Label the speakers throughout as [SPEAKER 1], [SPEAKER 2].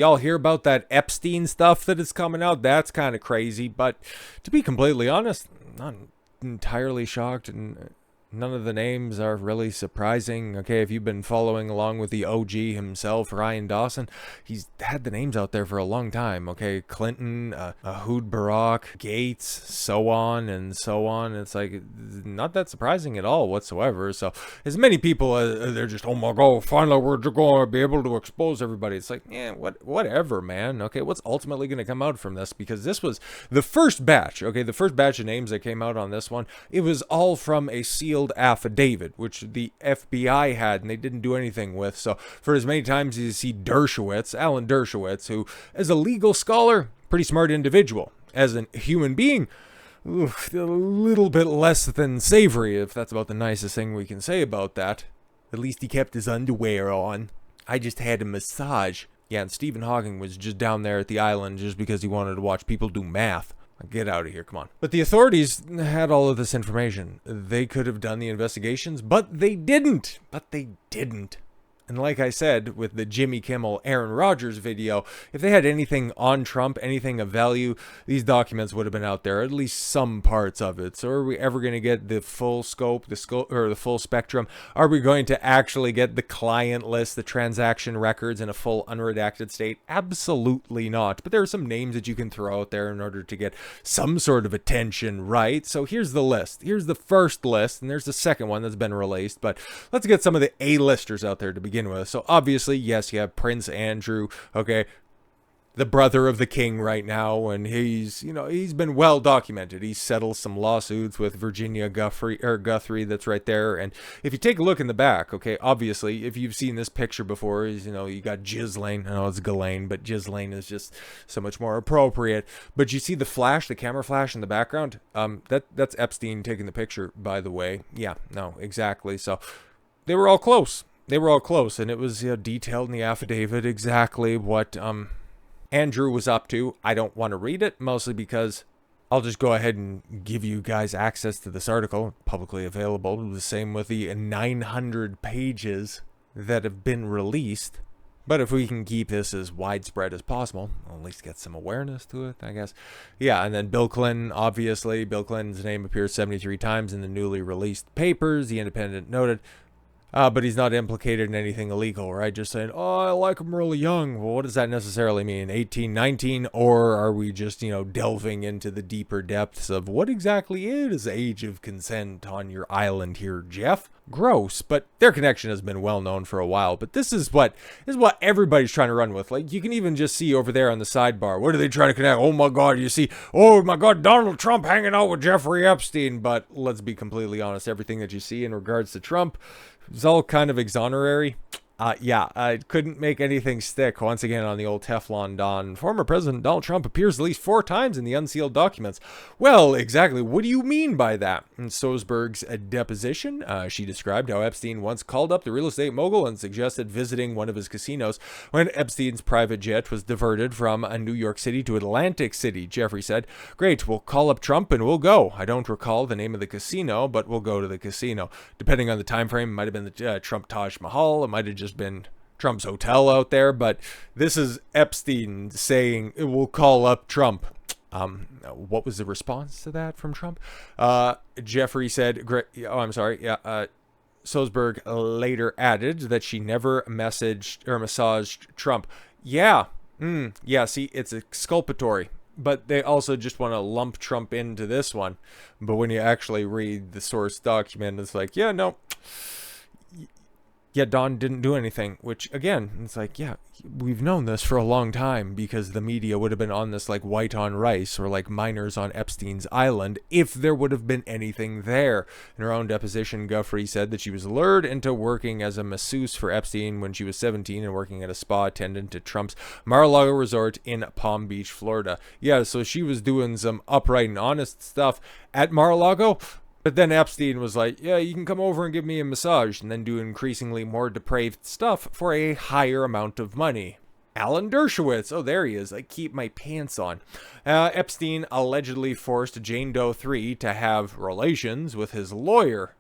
[SPEAKER 1] Y'all hear about that Epstein stuff that is coming out? That's kind of crazy, but to be completely honest, not entirely shocked, and none of the names are really surprising. Okay, if you've been following along with the OG himself, Ryan Dawson, he's had the names out there for a long time. Okay, Clinton, Ehud Barak, Gates, so on and so on. It's like not that surprising at all whatsoever. So as many people, they're just, oh my god, finally we're going to be able to expose everybody. It's like, yeah, whatever, man. Okay, what's ultimately going to come out from this? Because this was the first batch. Okay, the first batch of names that came out on this one, it was all from a sealed affidavit, which the FBI had and they didn't do anything with. So for as many times as you see Dershowitz, Alan Dershowitz, who as a legal scholar, pretty smart individual, as a human being, a little bit less than savory, if that's about the nicest thing we can say about that. At least he kept his underwear on. I just had a massage. Yeah, and Stephen Hawking was just down there at the island just because he wanted to watch people do math. Get out of here, come on. But the authorities had all of this information. They could have done the investigations, but they didn't. And like I said, with the Jimmy Kimmel Aaron Rodgers video, if they had anything on Trump, anything of value, these documents would have been out there, at least some parts of it. So are we ever going to get the full scope, or the full spectrum? Are we going to actually get the client list, the transaction records in a full unredacted state? Absolutely not. But there are some names that you can throw out there in order to get some sort of attention, right? So here's the list. Here's the first list, and there's the second one that's been released. But let's get some of the A-listers out there to begin with. So obviously, yes, you have Prince Andrew, okay, the brother of the king right now, and he's been well documented. He settled some lawsuits with Virginia Guthrie, that's right there. And if you take a look in the back, okay, obviously, if you've seen this picture before, you got Ghislaine. I know it's Ghislaine, but Ghislaine is just so much more appropriate. But you see the camera flash in the background? That's Epstein taking the picture, by the way. Yeah, no, exactly. So they were all close. And it was detailed in the affidavit exactly what Andrew was up to. I don't want to read it, mostly because I'll just go ahead and give you guys access to this article, publicly available. The same with the 900 pages that have been released. But if we can keep this as widespread as possible, we'll at least get some awareness to it, I guess. Yeah, and then Bill Clinton, obviously. Bill Clinton's name appears 73 times in the newly released papers, The Independent noted. But he's not implicated in anything illegal, right? Just saying, oh, I like him really young. Well, what does that necessarily mean? 18, 19? Or are we just, delving into the deeper depths of what exactly is age of consent on your island here, Jeff? Gross, but their connection has been well known for a while. But this is what everybody's trying to run with. Like, you can even just see over there on the sidebar. What are they trying to connect? Oh my God, you see, oh my God, Donald Trump hanging out with Jeffrey Epstein. But let's be completely honest, everything that you see in regards to Trump is all kind of exonerary. I couldn't make anything stick. Once again, on the old Teflon Don, former President Donald Trump appears at least 4 times in the unsealed documents. Well, exactly. What do you mean by that? In Sosberg's deposition, she described how Epstein once called up the real estate mogul and suggested visiting one of his casinos when Epstein's private jet was diverted from New York City to Atlantic City. Jeffrey said, "Great, we'll call up Trump and we'll go. I don't recall the name of the casino, but we'll go to the casino." Depending on the time frame, it might have been the Trump Taj Mahal. It might have just been Trump's hotel out there, but this is Epstein saying we'll call up Trump. What was the response to that from Trump? Jeffrey said, Sosberg later added that she never messaged or massaged Trump. Yeah, see, it's exculpatory. But they also just want to lump Trump into this one. But when you actually read the source document, it's like, yeah, no. Yeah, Don didn't do anything, which, again, it's like, yeah, we've known this for a long time because the media would have been on this like white on rice or like miners on Epstein's island if there would have been anything there. In her own deposition, Guthrie said that she was lured into working as a masseuse for Epstein when she was 17 and working at a spa attendant at Trump's Mar-a-Lago resort in Palm Beach, Florida. Yeah, so she was doing some upright and honest stuff at Mar-a-Lago. But then Epstein was like, yeah, you can come over and give me a massage, and then do increasingly more depraved stuff for a higher amount of money. Alan Dershowitz, oh, there he is. I keep my pants on. Epstein allegedly forced Jane Doe 3 to have relations with his lawyer.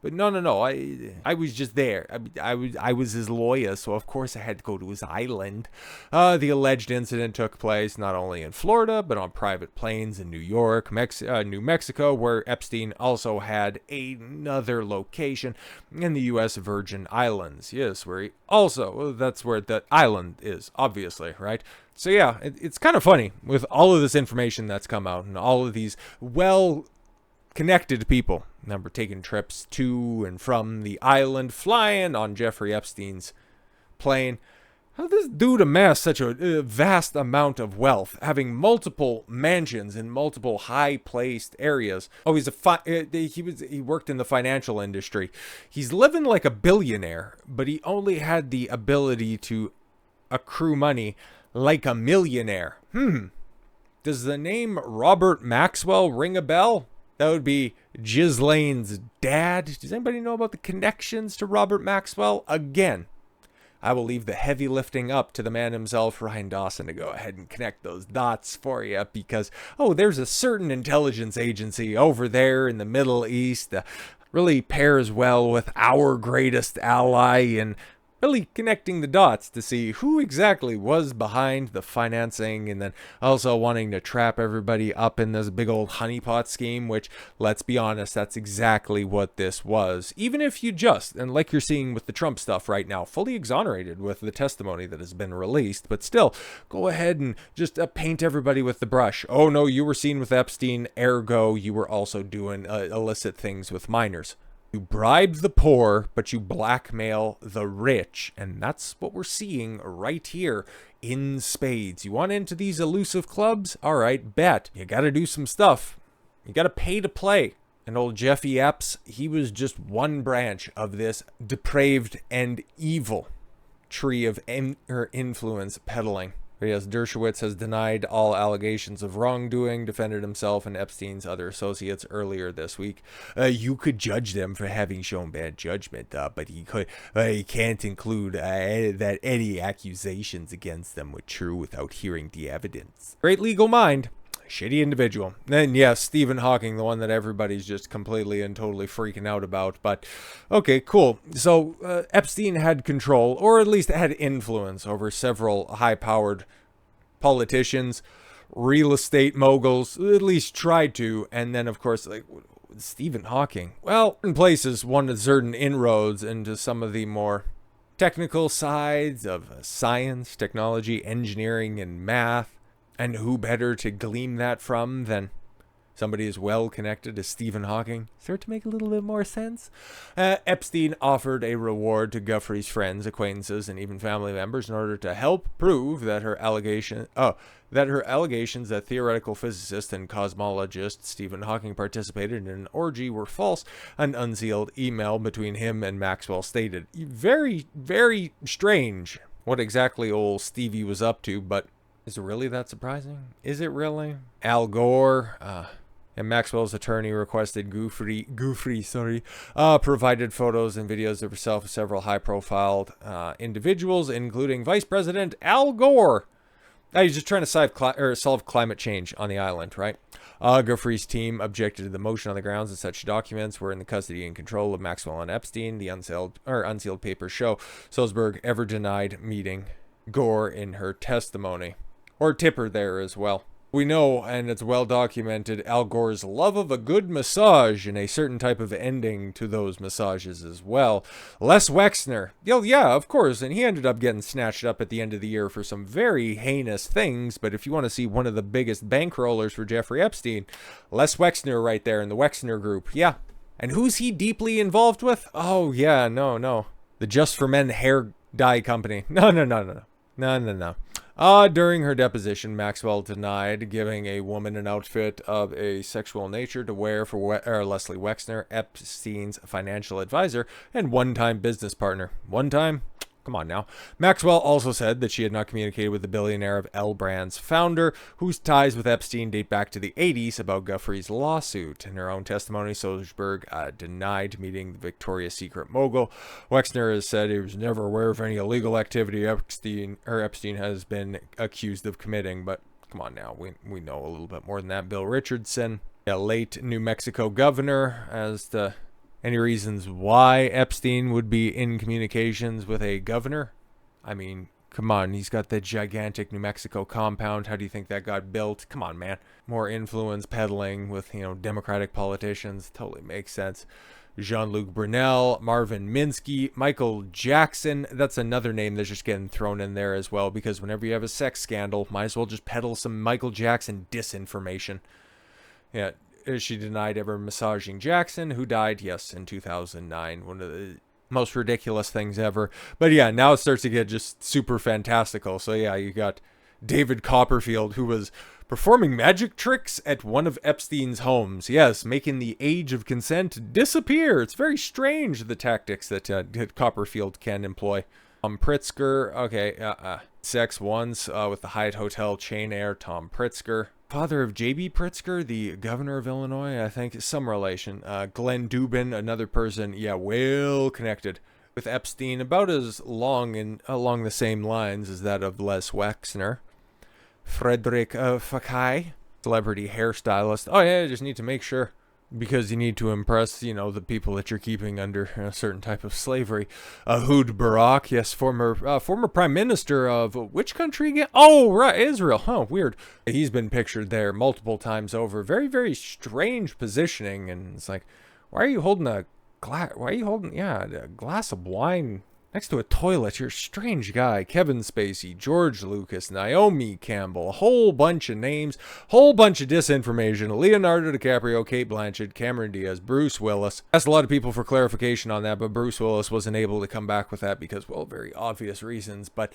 [SPEAKER 1] But no. I was just there. I was his lawyer, so of course I had to go to his island. The alleged incident took place not only in Florida, but on private planes in New York, New Mexico, where Epstein also had another location in the U.S. Virgin Islands. Yes, where he also, that's where the island is, obviously, right? So yeah, it's kind of funny with all of this information that's come out and all of these connected people. Remember taking trips to and from the island, flying on Jeffrey Epstein's plane. How did this dude amass such a vast amount of wealth, having multiple mansions in multiple high-placed areas? Oh, he worked in the financial industry. He's living like a billionaire, but he only had the ability to accrue money like a millionaire. Does the name Robert Maxwell ring a bell? That would be Ghislaine's dad. Does anybody know about the connections to Robert Maxwell? Again, I will leave the heavy lifting up to the man himself, Ryan Dawson, to go ahead and connect those dots for you because, there's a certain intelligence agency over there in the Middle East that really pairs well with our greatest ally and really connecting the dots to see who exactly was behind the financing and then also wanting to trap everybody up in this big old honeypot scheme, which, let's be honest, that's exactly what this was. Even if you and like you're seeing with the Trump stuff right now, fully exonerated with the testimony that has been released, but still, go ahead and just paint everybody with the brush. Oh no, you were seen with Epstein, ergo, you were also doing illicit things with minors. You bribe the poor, but you blackmail the rich. And that's what we're seeing right here in spades. You want into these elusive clubs? All right, bet. You got to do some stuff. You got to pay to play. And old Jeffy Epps, he was just one branch of this depraved and evil tree of influence peddling. But yes, Dershowitz has denied all allegations of wrongdoing, defended himself and Epstein's other associates earlier this week. You could judge them for having shown bad judgment, but he can't include that any accusations against them were true without hearing the evidence. Great legal mind. Shitty individual. Then yes, Stephen Hawking, the one that everybody's just completely and totally freaking out about. But okay, cool. So Epstein had control, or at least had influence over several high-powered politicians, real estate moguls, at least tried to. And then of course, like Stephen Hawking, well, in places wanted certain inroads into some of the more technical sides of science, technology, engineering, and math. And who better to glean that from than somebody as well connected as Stephen Hawking? Start to make a little bit more sense. Epstein offered a reward to Guthrie's friends, acquaintances, and even family members in order to help prove that her allegations that theoretical physicist and cosmologist Stephen Hawking participated in an orgy were false. An unsealed email between him and Maxwell stated. Very, very strange what exactly old Stevie was up to, but is it really that surprising? Is it really? Al Gore and Maxwell's attorney requested Guthrie, provided photos and videos of herself with several high-profile individuals, including Vice President Al Gore. He's just trying to solve climate change on the island, right? Guthrie's team objected to the motion on the grounds that such documents were in the custody and control of Maxwell and Epstein. The unsealed papers show Sulzberg ever denied meeting Gore in her testimony. Or Tipper there as well. We know, and it's well documented, Al Gore's love of a good massage and a certain type of ending to those massages as well. Les Wexner. Yeah, of course, and he ended up getting snatched up at the end of the year for some very heinous things, but if you want to see one of the biggest bankrollers for Jeffrey Epstein, Les Wexner right there in the Wexner group. Yeah. And who's he deeply involved with? Oh, yeah, no. The Just for Men hair dye company. No. During her deposition, Maxwell denied giving a woman an outfit of a sexual nature to wear for Leslie Wexner, Epstein's financial advisor and one-time business partner. One time? Come on now. Maxwell also said that she had not communicated with the billionaire of L Brands founder, whose ties with Epstein date back to the 80s, about Guthrie's lawsuit. In her own testimony, Sulzberg denied meeting the Victoria's Secret mogul. Wexner has said he was never aware of any illegal activity Epstein has been accused of committing, but come on now, we know a little bit more than that. Bill Richardson, a late New Mexico governor, as to Any reasons why Epstein would be in communications with a governor? I mean, come on, he's got that gigantic New Mexico compound. How do you think that got built? Come on, man. More influence peddling with, Democratic politicians. Totally makes sense. Jean-Luc Brunel, Marvin Minsky, Michael Jackson. That's another name that's just getting thrown in there as well, because whenever you have a sex scandal, might as well just peddle some Michael Jackson disinformation. Yeah, she denied ever massaging Jackson, who died, yes, in 2009. One of the most ridiculous things ever. But yeah, now it starts to get just super fantastical. So yeah, you got David Copperfield, who was performing magic tricks at one of Epstein's homes. Yes, making the age of consent disappear. It's very strange, the tactics that Copperfield can employ. Pritzker, okay, sex once with the Hyatt Hotel chain heir Tom Pritzker. Father of J.B. Pritzker, the governor of Illinois, I think, some relation. Glenn Dubin, another person, yeah, well connected with Epstein, about as long and along the same lines as that of Les Wexner. Frederick Fekkai, celebrity hairstylist. Oh yeah, I just need to make sure, because you need to impress, the people that you're keeping under a certain type of slavery. Ehud Barak, yes, former prime minister of which country again? Oh, right, Israel. Oh, weird. He's been pictured there multiple times over. Very, very strange positioning, and it's like, why are you holding a glass? Why are you holding, a glass of wine next to a toilet? You're a strange guy. Kevin Spacey, George Lucas, Naomi Campbell, a whole bunch of names, whole bunch of disinformation. Leonardo DiCaprio, Kate Blanchett, Cameron Diaz, Bruce Willis. Asked a lot of people for clarification on that, but Bruce Willis wasn't able to come back with that because, well, very obvious reasons. But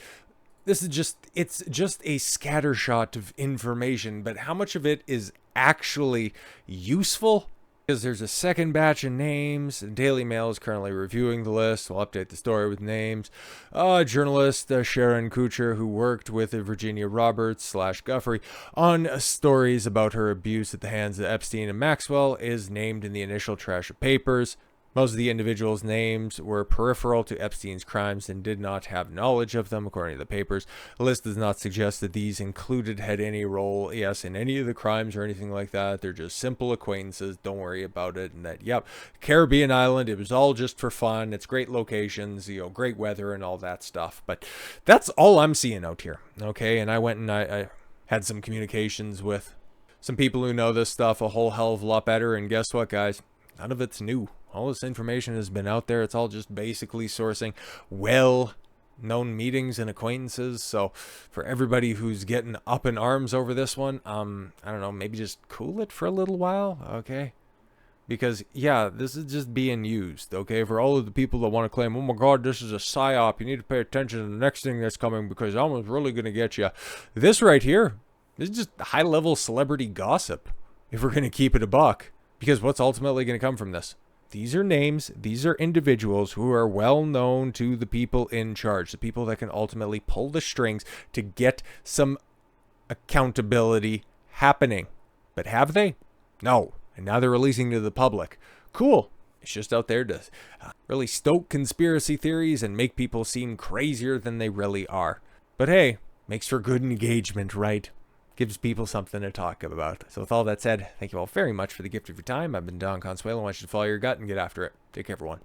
[SPEAKER 1] it's just a scattershot of information, but how much of it is actually useful? Because there's a second batch of names. Daily Mail is currently reviewing the list. We'll update the story with names. Journalist Sharon Kucher, who worked with Virginia Roberts / Guffrey on stories about her abuse at the hands of Epstein and Maxwell, is named in the initial trash of papers. Most of the individuals' names were peripheral to Epstein's crimes and did not have knowledge of them, according to the papers. The list does not suggest that these included had any role, yes, in any of the crimes or anything like that. They're just simple acquaintances. Don't worry about it. And that, yep, Caribbean island, it was all just for fun. It's great locations, great weather and all that stuff. But that's all I'm seeing out here, okay? And I went and I had some communications with some people who know this stuff a whole hell of a lot better. And guess what, guys? None of it's new. All this information has been out there. It's all just basically sourcing well-known meetings and acquaintances. So for everybody who's getting up in arms over this one, I don't know, maybe just cool it for a little while, okay? Because, yeah, this is just being used, okay? For all of the people that want to claim, oh my God, this is a psyop. You need to pay attention to the next thing that's coming because Elmo's really going to get you. This right here, this is just high-level celebrity gossip, if we're going to keep it a buck. Because what's ultimately going to come from this? These are names, these are individuals who are well known to the people in charge, the people that can ultimately pull the strings to get some accountability happening. But have they? No. And now they're releasing to the public. Cool. It's just out there to really stoke conspiracy theories and make people seem crazier than they really are. But hey, makes for good engagement, right? Gives people something to talk about. So with all that said, thank you all very much for the gift of your time. I've been Don Consuelo. I want you to follow your gut and get after it. Take care, everyone.